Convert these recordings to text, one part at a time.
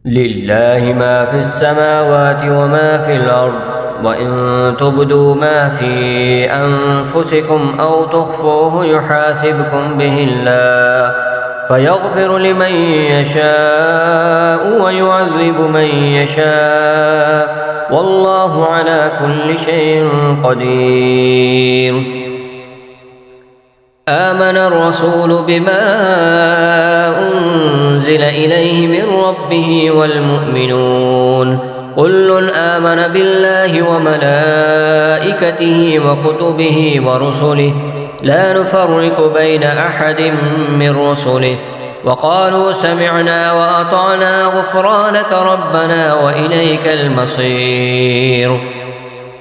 لله ما في السماوات وما في الأرض، وإن تبدوا ما في أنفسكم أو تخفوه يحاسبكم به الله، فيغفر لمن يشاء ويعذب من يشاء، والله على كل شيء قدير. آمن الرسول بما أنزل إليه من ربه والمؤمنون كل آمن بالله وملائكته وكتبه ورسله لا نفرق بين أحد من رسله، وقالوا سمعنا وأطعنا غفرانك ربنا وإليك المصير.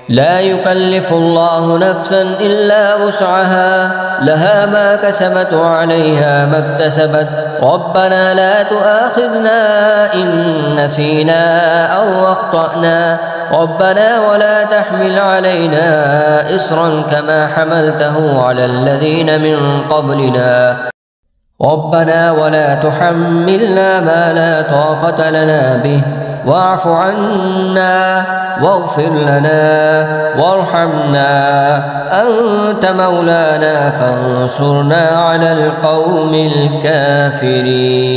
لا يكلف الله نفسا إلا وسعها، لها ما كسبت وعليها ما اكتسبت، ربنا لا تؤاخذنا إن نسينا أو أخطأنا، ربنا ولا تحمل علينا إصرا كما حملته على الذين من قبلنا، ربنا ولا تحملنا ما لا طاقة لنا به، واعف عنا واغفر لنا وارحمنا، أنت مولانا فانصرنا على القوم الكافرين.